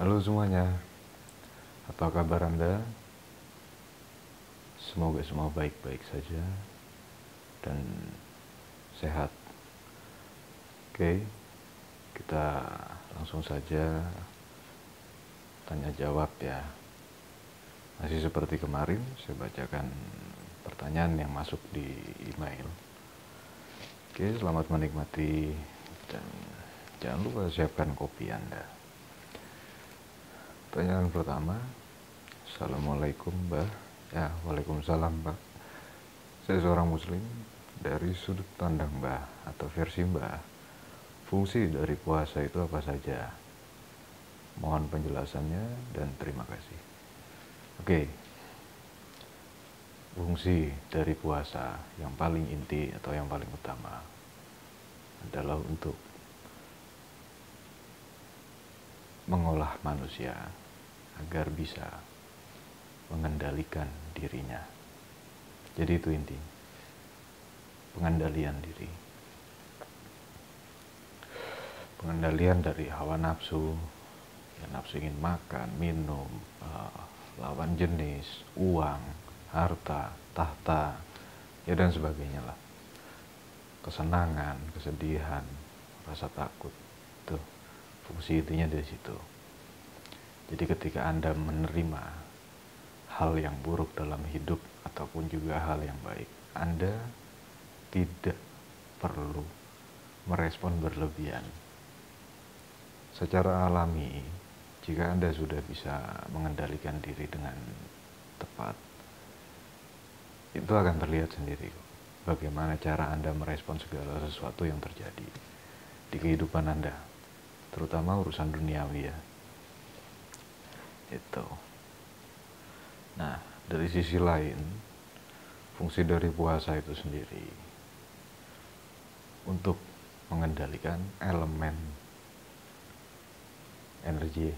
Halo semuanya, apa kabar Anda? Semoga semua baik-baik saja dan sehat. Oke, kita langsung saja tanya jawab ya. Masih seperti kemarin, saya bacakan pertanyaan yang masuk di email. Oke, selamat menikmati dan jangan lupa siapkan kopi Anda. Pertanyaan pertama, Assalamualaikum Mbah. Ya, Waalaikumsalam Mbak. Saya seorang muslim. Dari sudut pandang Mbah atau versi Mbah, fungsi dari puasa itu apa saja? Mohon penjelasannya dan terima kasih. Oke, fungsi dari puasa yang paling inti atau yang paling utama adalah untuk mengolah manusia agar bisa mengendalikan dirinya. Jadi itu inti, pengendalian diri. Pengendalian dari hawa nafsu, ya, nafsu ingin makan, minum, lawan jenis, uang, harta, tahta, ya dan sebagainya lah. Kesenangan, kesedihan, rasa takut, itu fungsi intinya dari situ. Jadi ketika Anda menerima hal yang buruk dalam hidup ataupun juga hal yang baik, Anda tidak perlu merespon berlebihan. Secara alami, jika Anda sudah bisa mengendalikan diri dengan tepat, itu akan terlihat sendiri bagaimana cara Anda merespon segala sesuatu yang terjadi di kehidupan Anda, terutama urusan duniawi ya. Itu. Nah, dari sisi lain, fungsi dari puasa itu sendiri untuk mengendalikan elemen energi,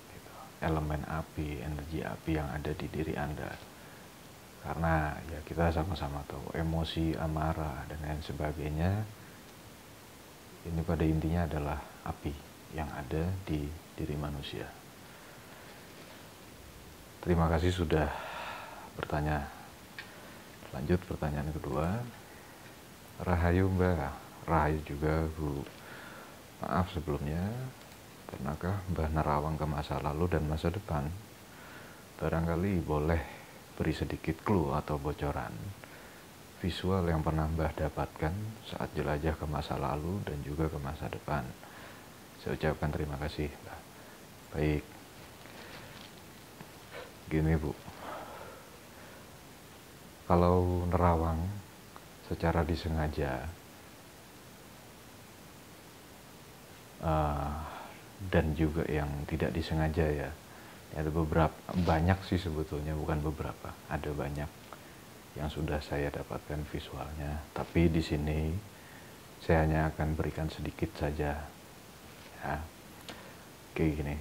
gitu. Elemen api, energi api yang ada di diri Anda. Karena ya kita sama-sama tahu emosi, amarah dan lain sebagainya ini pada intinya adalah api yang ada di diri manusia. Terima kasih sudah bertanya. Lanjut pertanyaan kedua. Rahayu Mbah, Rahayu juga Bu. Maaf sebelumnya, pernahkah Mbah nerawang ke masa lalu dan masa depan? Barangkali boleh beri sedikit clue atau bocoran visual yang pernah Mbah dapatkan saat jelajah ke masa lalu dan juga ke masa depan. Saya ucapkan terima kasih Mbah. Baik, gini Bu, kalau nerawang secara disengaja dan juga yang tidak disengaja ya, ada beberapa, banyak sih sebetulnya, bukan beberapa, ada banyak yang sudah saya dapatkan visualnya, tapi di sini saya hanya akan berikan sedikit saja ya. Kayak gini.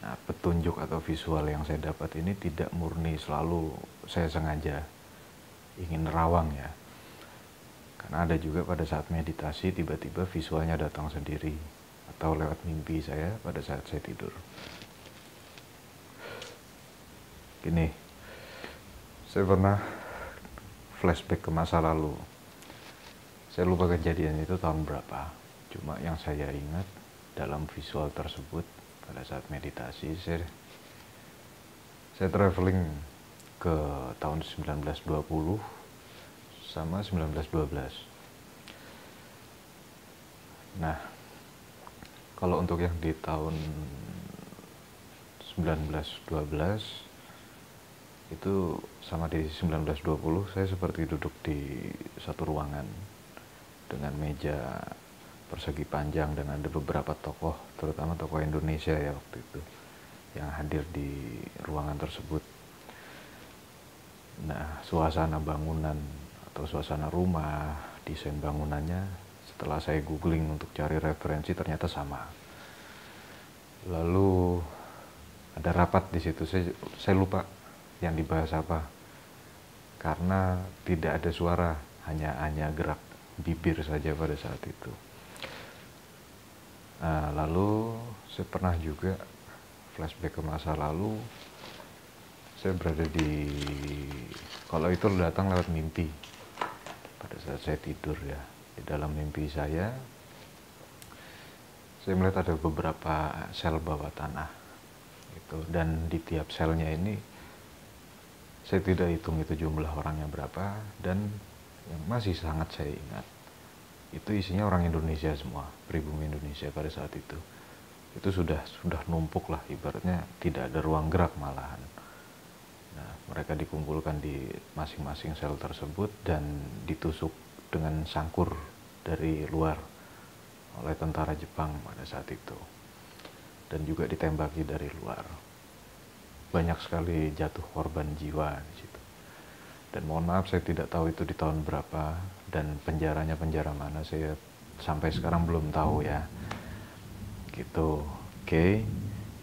Nah, petunjuk atau visual yang saya dapat ini tidak murni selalu saya sengaja ingin nerawang ya. Karena ada juga pada saat meditasi tiba-tiba visualnya datang sendiri atau lewat mimpi saya pada saat saya tidur. Gini, saya pernah flashback ke masa lalu. Saya lupa kejadian itu tahun berapa. Cuma yang saya ingat dalam visual tersebut pada saat meditasi, saya traveling ke tahun 1920 sama 1912. Nah, kalau untuk yang di tahun 1912 itu sama di 1920 saya seperti duduk di satu ruangan dengan meja persegi panjang dan ada beberapa tokoh, terutama tokoh Indonesia ya waktu itu, yang hadir di ruangan tersebut. Nah, suasana bangunan atau suasana rumah, desain bangunannya, setelah saya googling untuk cari referensi ternyata sama. Lalu ada rapat di situ, saya lupa yang dibahas apa, karena tidak ada suara, hanya gerak bibir saja pada saat itu. Lalu saya pernah juga flashback ke masa lalu. Saya berada di, kalau itu datang lewat mimpi pada saat saya tidur ya. Di dalam mimpi saya melihat ada beberapa sel bawah tanah gitu, dan di tiap selnya ini saya tidak hitung itu jumlah orangnya berapa, dan yang masih sangat saya ingat itu isinya orang Indonesia semua, pribumi Indonesia pada saat itu. Itu sudah numpuk lah, ibaratnya tidak ada ruang gerak malahan. Nah, mereka dikumpulkan di masing-masing sel tersebut dan ditusuk dengan sangkur dari luar oleh tentara Jepang pada saat itu, dan juga ditembaki dari luar. Banyak sekali jatuh korban jiwa di situ. Dan mohon maaf, saya tidak tahu itu di tahun berapa dan penjaranya penjara mana, saya sampai sekarang belum tahu ya. Gitu. Oke.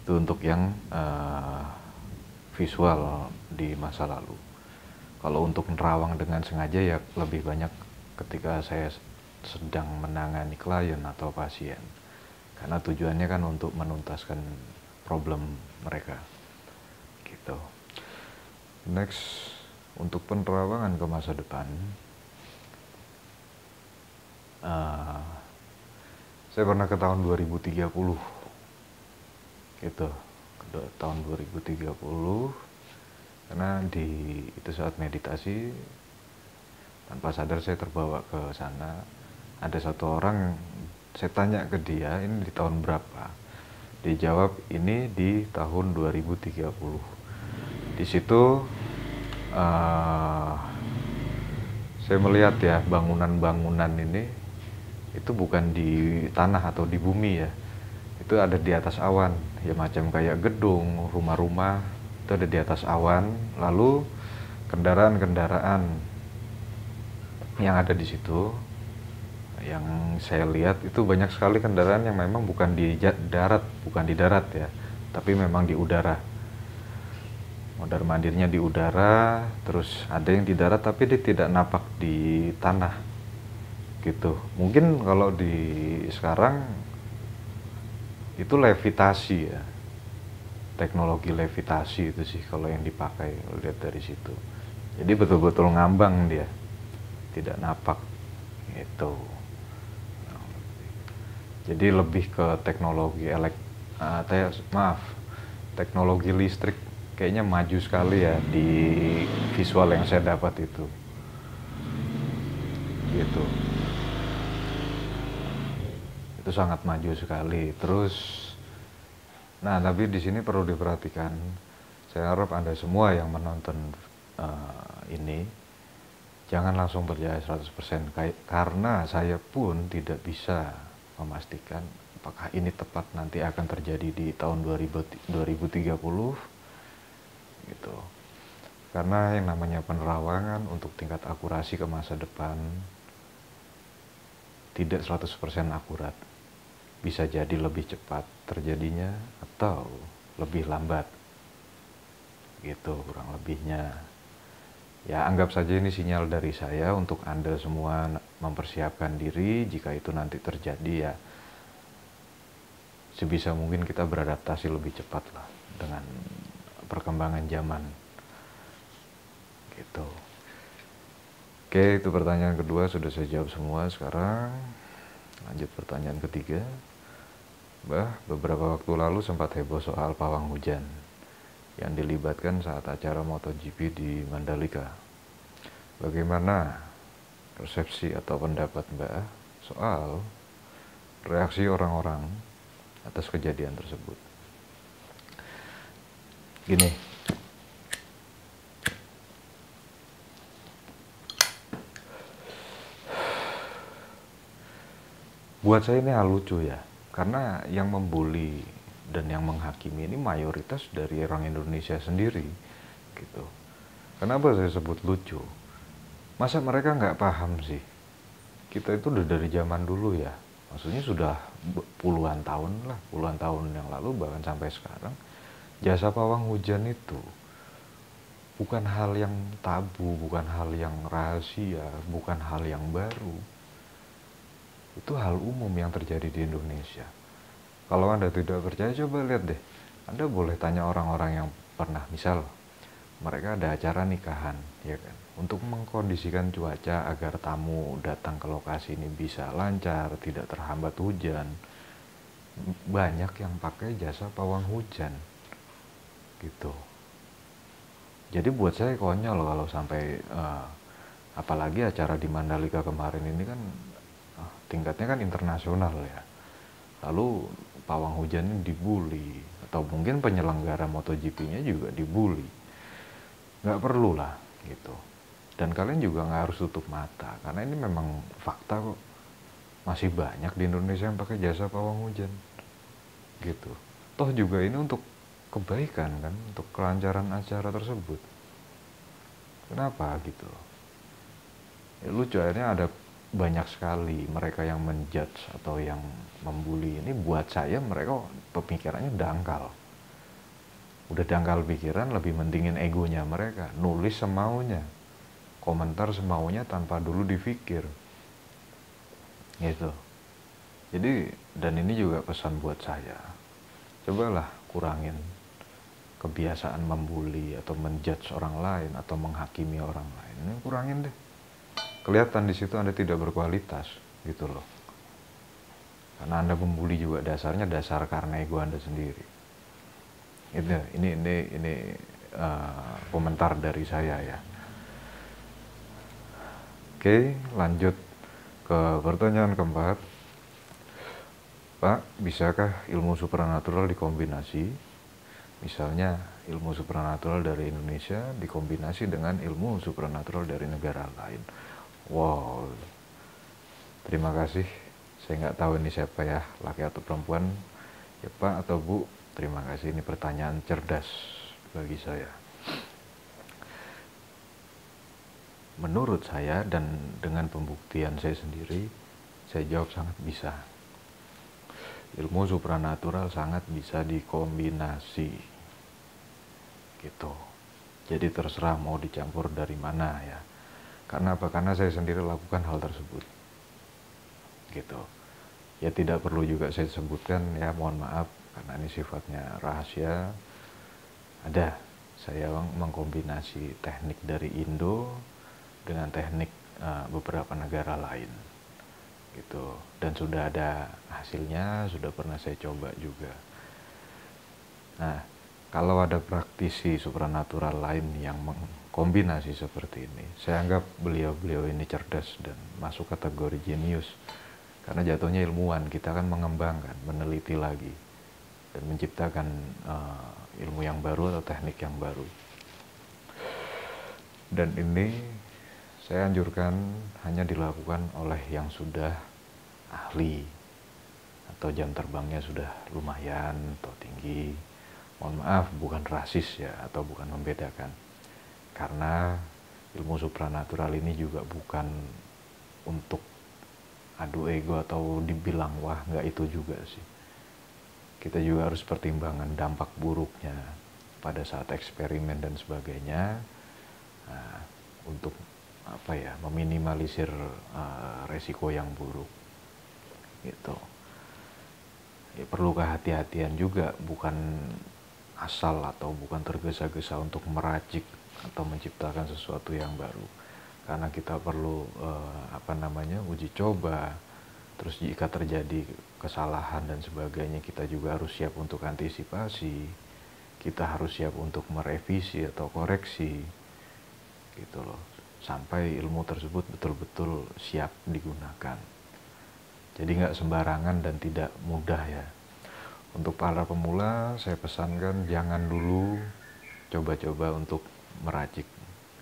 Itu untuk yang visual di masa lalu. Kalau untuk nerawang dengan sengaja ya lebih banyak ketika saya sedang menangani klien atau pasien. Karena tujuannya kan untuk menuntaskan problem mereka. Gitu. Next, untuk penerawangan ke masa depan, saya pernah ke tahun 2030 gitu, ke tahun 2030, karena itu saat meditasi tanpa sadar saya terbawa ke sana. Ada satu orang, saya tanya ke dia ini di tahun berapa, dia jawab ini di tahun 2030. Di situ saya melihat ya, bangunan-bangunan ini itu bukan di tanah atau di bumi ya, itu ada di atas awan ya, macam kayak gedung, rumah-rumah itu ada di atas awan. Lalu kendaraan-kendaraan yang ada di situ, yang saya lihat itu banyak sekali kendaraan yang memang bukan di darat ya, tapi memang di udara. Mondar mandirnya di udara, terus ada yang di darat tapi dia tidak napak di tanah gitu. Mungkin kalau di sekarang itu levitasi ya, teknologi levitasi itu sih kalau yang dipakai, lihat dari situ. Jadi betul-betul ngambang dia, tidak napak gitu. Jadi lebih ke teknologi teknologi listrik kayaknya maju sekali ya di visual yang saya dapat itu. Gitu. Itu sangat maju sekali. Terus, nah tapi di sini perlu diperhatikan. Saya harap Anda semua yang menonton ini jangan langsung percaya 100%, karena saya pun tidak bisa memastikan apakah ini tepat nanti akan terjadi di tahun 2030 gitu. Karena yang namanya penerawangan untuk tingkat akurasi ke masa depan tidak 100% akurat. Bisa jadi lebih cepat terjadinya atau lebih lambat. Gitu kurang lebihnya. Ya anggap saja ini sinyal dari saya untuk Anda semua mempersiapkan diri jika itu nanti terjadi ya. Sebisa mungkin kita beradaptasi lebih cepat lah dengan perkembangan zaman. Gitu. Oke, itu pertanyaan kedua sudah saya jawab semua. Sekarang lanjut pertanyaan ketiga. Mbah, beberapa waktu lalu sempat heboh soal pawang hujan yang dilibatkan saat acara MotoGP di Mandalika. Bagaimana persepsi atau pendapat Mbah soal reaksi orang-orang atas kejadian tersebut? Gini, buat saya ini hal lucu ya, karena yang membuli dan yang menghakimi ini mayoritas dari orang Indonesia sendiri gitu. Kenapa saya sebut lucu? Masa mereka nggak paham sih? Kita itu udah dari zaman dulu ya, maksudnya sudah puluhan tahun yang lalu, bahkan sampai sekarang, jasa pawang hujan itu bukan hal yang tabu, bukan hal yang rahasia, bukan hal yang baru. Itu hal umum yang terjadi di Indonesia. Kalau Anda tidak percaya, coba lihat deh. Anda boleh tanya orang-orang yang pernah, misal mereka ada acara nikahan, ya kan, untuk mengkondisikan cuaca agar tamu datang ke lokasi ini bisa lancar, tidak terhambat hujan. Banyak yang pakai jasa pawang hujan, gitu. Jadi buat saya konyol kalau sampai apalagi acara di Mandalika kemarin ini kan tingkatnya kan internasional ya. Lalu pawang hujan ini dibully, atau mungkin penyelenggara MotoGP-nya juga dibully. Nggak perlu lah gitu. Dan kalian juga nggak harus tutup mata, karena ini memang fakta kok. Masih banyak di Indonesia yang pakai jasa pawang hujan gitu. Toh juga ini untuk kebaikan kan, untuk kelancaran acara tersebut. Kenapa gitu? Ya, lucu, akhirnya ada banyak sekali mereka yang menjudge atau yang membuli. Ini buat saya mereka pemikirannya dangkal. Udah dangkal pikiran, lebih mentingin egonya mereka. Nulis semaunya, komentar semaunya tanpa dulu dipikir. Gitu. Jadi, dan ini juga pesan buat saya. Cobalah kurangin kebiasaan membuli atau menjudge orang lain atau menghakimi orang lain. Ini kurangin deh. Kelihatan di situ Anda tidak berkualitas, gitu loh. Karena Anda membuli juga dasarnya dasar karena ego Anda sendiri. Ini komentar dari saya ya. Oke, lanjut ke pertanyaan keempat. Pak, bisakah ilmu supranatural dikombinasi? Misalnya ilmu supranatural dari Indonesia dikombinasi dengan ilmu supranatural dari negara lain. Wow, terima kasih. Saya nggak tahu ini siapa ya, laki atau perempuan. Ya Pak atau Bu, terima kasih. Ini pertanyaan cerdas bagi saya. Menurut saya dan dengan pembuktian saya sendiri, saya jawab sangat bisa. Ilmu supranatural sangat bisa dikombinasi, gitu. Jadi terserah mau dicampur dari mana ya. Karena apa? Karena saya sendiri lakukan hal tersebut, gitu. Ya tidak perlu juga saya sebutkan ya, mohon maaf karena ini sifatnya rahasia. Ada, saya mengkombinasi teknik dari Indo dengan teknik beberapa negara lain, gitu. Dan sudah ada hasilnya, sudah pernah saya coba juga. Nah, kalau ada praktisi supranatural lain yang mengkombinasi seperti ini, saya anggap beliau-beliau ini cerdas dan masuk kategori jenius. Karena jatuhnya ilmuwan, kita kan mengembangkan, meneliti lagi, dan menciptakan ilmu yang baru atau teknik yang baru. Dan ini saya anjurkan hanya dilakukan oleh yang sudah ahli, atau jam terbangnya sudah lumayan atau tinggi. Mohon maaf, bukan rasis ya, atau bukan membedakan. Karena ilmu supranatural ini juga bukan untuk adu ego atau dibilang wah, nggak itu juga sih. Kita juga harus pertimbangkan dampak buruknya pada saat eksperimen dan sebagainya. Nah, untuk apa ya, meminimalisir resiko yang buruk, gitu. Ya, perlu kehati-hatian juga, bukan asal atau bukan tergesa-gesa untuk meracik atau menciptakan sesuatu yang baru. Karena kita perlu uji coba. Terus jika terjadi kesalahan dan sebagainya, kita juga harus siap untuk antisipasi. Kita harus siap untuk merevisi atau koreksi, gitu loh, sampai ilmu tersebut betul-betul siap digunakan. Jadi nggak sembarangan dan tidak mudah ya. Untuk para pemula, saya pesankan jangan dulu coba-coba untuk meracik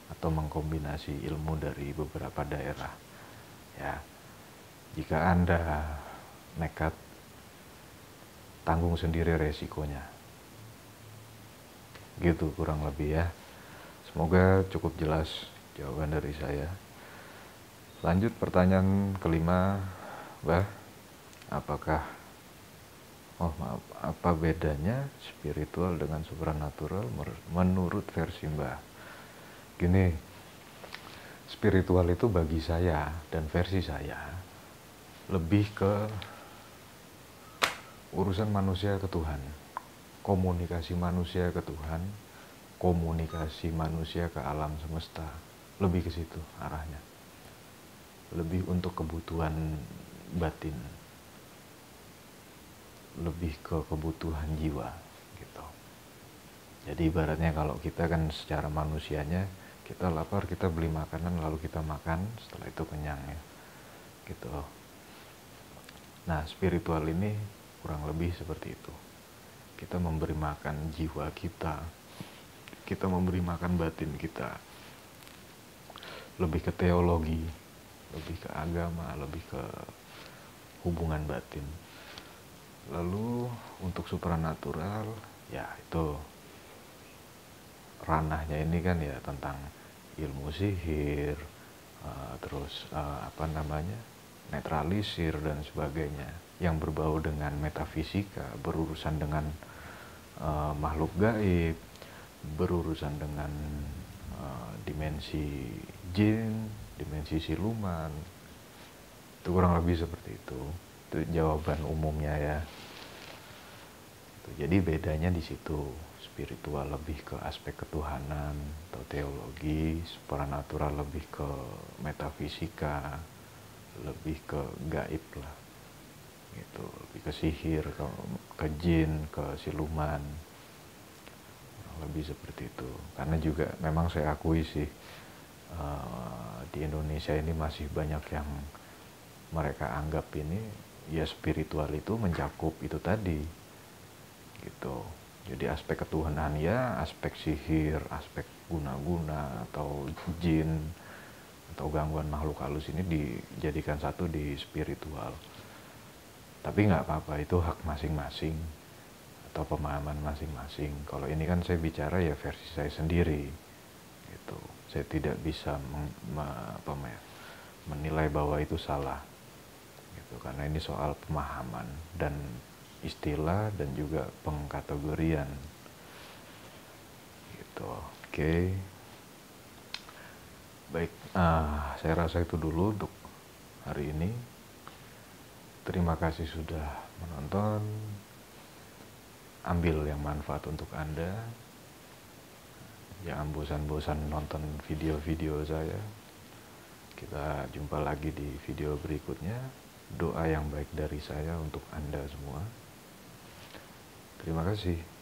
atau mengkombinasi ilmu dari beberapa daerah. Ya, jika Anda nekat, tanggung sendiri resikonya. Gitu kurang lebih ya. Semoga cukup jelas jawaban dari saya. Lanjut pertanyaan kelima, Mbah. Apa bedanya spiritual dengan supranatural menurut versi Mbah? Gini, spiritual itu bagi saya dan versi saya lebih ke urusan manusia ke Tuhan, komunikasi manusia ke Tuhan, komunikasi manusia ke alam semesta, lebih ke situ arahnya, lebih untuk kebutuhan batin, lebih ke kebutuhan jiwa gitu. Jadi ibaratnya kalau kita kan secara manusianya kita lapar, kita beli makanan lalu kita makan, setelah itu kenyang ya gitu. Nah spiritual ini kurang lebih seperti itu. Kita memberi makan jiwa kita, kita memberi makan batin kita, lebih ke teologi, lebih ke agama, lebih ke hubungan batin. Lalu untuk supranatural ya itu ranahnya ini kan ya tentang ilmu sihir, terus netralisir dan sebagainya yang berbau dengan metafisika, berurusan dengan makhluk gaib, berurusan dengan dimensi jin, dimensi siluman. Itu kurang lebih seperti itu. Itu jawaban umumnya ya. Jadi bedanya di situ, spiritual lebih ke aspek ketuhanan atau teologi, supranatural lebih ke metafisika, lebih ke gaib lah, gitu, lebih ke sihir, ke jin, ke siluman, lebih seperti itu. Karena juga memang saya akui sih di Indonesia ini masih banyak yang mereka anggap ini ya spiritual itu mencakup itu tadi gitu. Jadi aspek ketuhanan ya, aspek sihir, aspek guna-guna atau jin atau gangguan makhluk halus ini dijadikan satu di spiritual. Tapi nggak apa-apa, itu hak masing-masing atau pemahaman masing-masing. Kalau ini kan saya bicara ya versi saya sendiri gitu. Saya tidak bisa menilai bahwa itu salah gitu, karena ini soal pemahaman dan istilah dan juga pengkategorian gitu. Oke. Baik, saya rasa itu dulu untuk hari ini. Terima kasih sudah menonton. Ambil yang manfaat untuk Anda. Jangan bosan-bosan nonton video-video saya. Kita jumpa lagi di video berikutnya. Doa yang baik dari saya untuk Anda semua. Terima kasih.